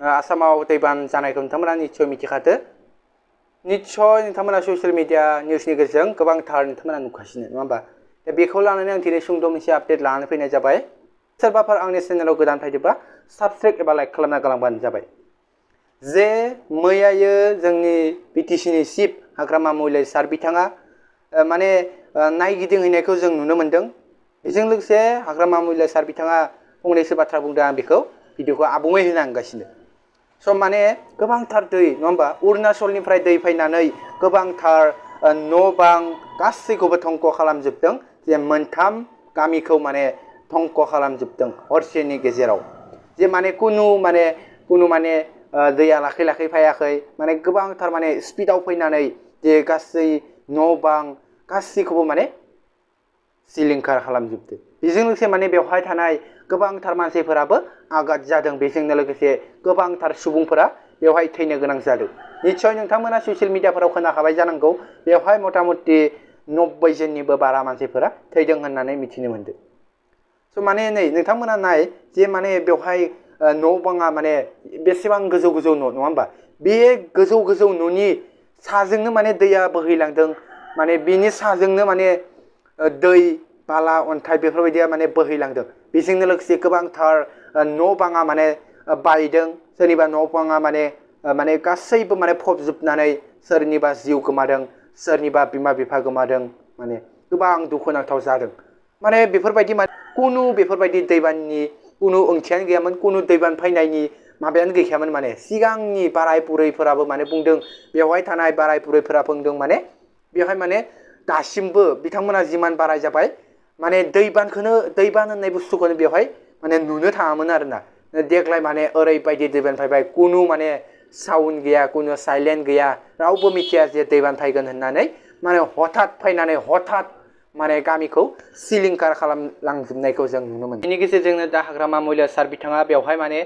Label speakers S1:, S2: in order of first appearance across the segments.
S1: आसामाव दैबान जानायखौ नोंथांमोना निस्सय मिथिखादो निस्सय नोंथांमोना ससियेल मिडिया निउसनि गेजेरजों गोबांथार नोंथांमोना नुगासिनो नङा होमबा बेखौ लानानै आं दिनै सुंद' मोनसे आपडेट लानानै फैनाय जाबाय सोरबाफोर आंनि चेनेलाव गोदान फैदोंबा साबसक्राइब एबा लाइक खालामना गालांबानो जाबाय जे मैयायो जोंनि बिटिसिनि चिफ हाग्रामा महिलारि सार बिथाङा माने नायगिदिंहैनायखौ जों नुनो मोन्दों बेजों लोगोसे हाग्रामा महिलारि सार बिथाङा फंनैसो बाथ्रा बुंदों आं बेखौ भिडिअखौ आबुङै होनांगासिनो स' माने गोबांथार दै नङा होमबा अरुणाचलनिफ्राय दै फैनानै गोबांथार न' बां गासैखौबो धंख' खालामजोबदों जे मोनथाम गामिखौ माने धंख' खालामजोबदों हरसेनि गेजेराव जे माने कुनु माने दैया लाखै लाखै फैयाखै माने गोबांथार माने स्पिडाव फैनानै जे गासै न' बां गासैखौबो माने सिलिंखार खालामजोबदों बेजों लोगोसे माने बेवहाय थानाय गोबांथार मानसिफोराबो आघात जादों बेजोंनो लोगोसे गोबांथार सुबुंफोरा बेवहाय थैनो गोनां जादों निस्सय नोंथांमोना ससियेल मिडियाफोराव खोनाखाबाय जानांगौ बेवहाय मथा मथि 90 जननिबो बारा मानसिफोरा थैदों होननानै मिथिनो मोन्दों स' माने नै नोंथांमोना नाय जे माने बेवहाय न' बाङा माने बेसेबां गोजौ गोजौ न' नङा होमबा बे गोजौ गोजौ न'नि साजोंनो माने दैया बोहैलांदों माने बिनि साजोंनो माने दै बाला अन्थाइ बेफोरबायदिया माने बोहैलांदों बेजोंनो लोगोसे गोबांथार न' बाङा माने बायदों सोरनिबा न' बाङा माने गासैबो माने फबजोबनानै सोरनिबा जिउ गोमादों सोरनिबा बिमा बिफा गोमादों माने गोबां दुखुनांथाव जादों माने बेफोरबायदि कुनु बेफोरबायदि दैबाननि कुनु ओंथियानो गैयामोन कुनु दैबान फैनायनि माबायानो गैखायामोन माने सिगांनि बाराय बुरैफोराबो माने बुंदों बेवहाय थानाय बाराय बुरैफोरा बुंदों माने बेवहाय माने दासिमबो बिथांमोना जिमान बाराय जाबाय माने दैबान होननाय बुस्थुखौनो बेवहाय माने नुनो थाङामोन आरोना देग्लाय माने ओरैबायदि दैबान फैबाय कुनु माने साउन्ड गैया कुनु साइलेन्ट गैया रावबो मिथिया जे दैबान फैगोन होननानै माने हठात फैनानै हठात माने गामिखौ सिलिंखार खालामलांजोबनायखौ जों नुनो मोन्दों बेनि गेजेरजोंनो दा हाग्रामा महिलारि सार बिथाङा बेवहाय माने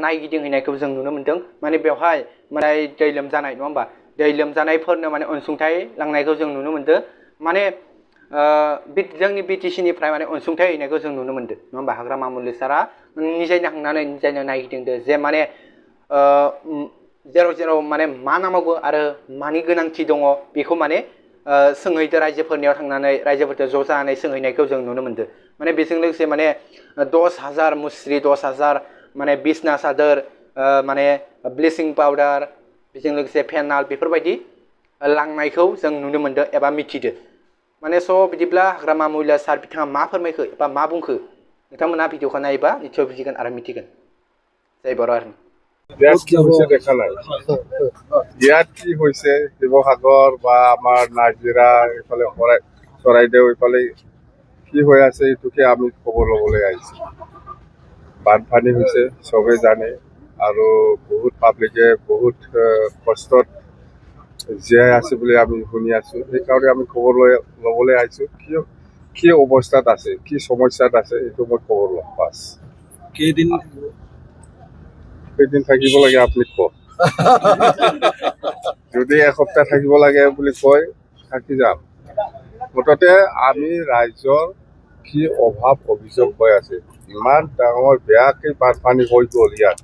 S1: नायगिदिंहैनायखौ जों नुनो मोन्दों माने बेवहाय माने दै लोमजानाय नङा होमबा दै लोमजानायफोरनो माने अनसुंथाइ लांनायखौ जों नुनो मोन्दों माने जोंनि बिटिसिनिफ्राय माने अनसुंथाइ हैनायखौ जों नुनो मोन्दों नङा होमबा हाग्रामा महिलारि सारा निजायनो थांनानै निजायनो नायगिदिंदो जे माने जेराव जेराव माने मा नामावबो आरो मानि गोनांथि दङ बेखौ माने सोंहैदो रायजोफोरनियाव थांनानै रायजोफोरजों ज' जानानै सोंहैनायखौ जों नुनो मोन्दों माने बेजों लोगोसे माने 10,000 मुस्रि 10,000 माने बिसना सादोर माने ब्लिचिं पाउडार बेजों लोगोसे फेनाल बेफोरबायदि लांनायखौ जों नुनो मोन्दों एबा मिथिदो माने स' बिदिब्ला हाग्रामा महिलारि सार बिथाङा मा फोरमायखो एबा मा बुंखो नोंथांमोना भिडिअखौ नायोबा निस्सय बुजिगोन आरो मिथिगोन जय बर' आरो
S2: ইয়াত কি হৈছে দেখা নাই ইয়াত কি হৈছে শিৱসাগৰ বা আমাৰ নাজিৰা এইফালে চৰাইদেউ এইফালে কি হৈ আছে এইটোকে আমি খবৰ ল'বলৈ আহিছোঁ বানপানী হৈছে চবেই জানে আৰু বহুত পাব্লিকে বহুত কষ্টত জীয়াই আছে বুলি আমি শুনি আছোঁ সেইকাৰণে আমি খবৰ ল'বলৈ আহিছোঁ কি অৱস্থাত আছে কি সমস্যাত আছে এইটো মই খবৰ ল'ম বাছ
S3: কেইদিন
S2: থাকিব লাগে আপুনি কওক যদি এসপ্তাহ থাকিব লাগে বুলি কয় থাকি যাম মুঠতে আমি ৰাইজৰ কি অভাৱ অভিযোগ হৈ আছে ইমান ডাঙৰ বেয়াকৈ বানপানী হৈ গ'ল ইয়াত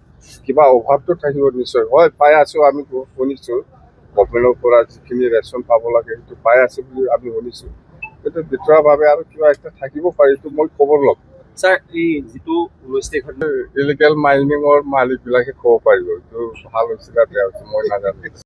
S2: কিবা অভাৱটো থাকিব নিশ্চয় হয় পাই আছোঁ আমি শুনিছোঁ গভমেণ্টৰ পৰা যিখিনি ৰেচন পাব লাগে সেইটো পাই আছোঁ বুলি আমি শুনিছোঁ কিন্তু ভিতৰুৱাভাৱে আৰু কিবা এটা থাকিব পাৰে এইটো মই খবৰ ল'ম
S3: স্যাৰ এই যেটো 19 তাৰিখত
S2: ইলিগেল মাইনিঙৰ মালিকবিলাকে ক'ব পাৰিব এইটো ভাল হৈছে না বেয়া হৈছে মই নাজানো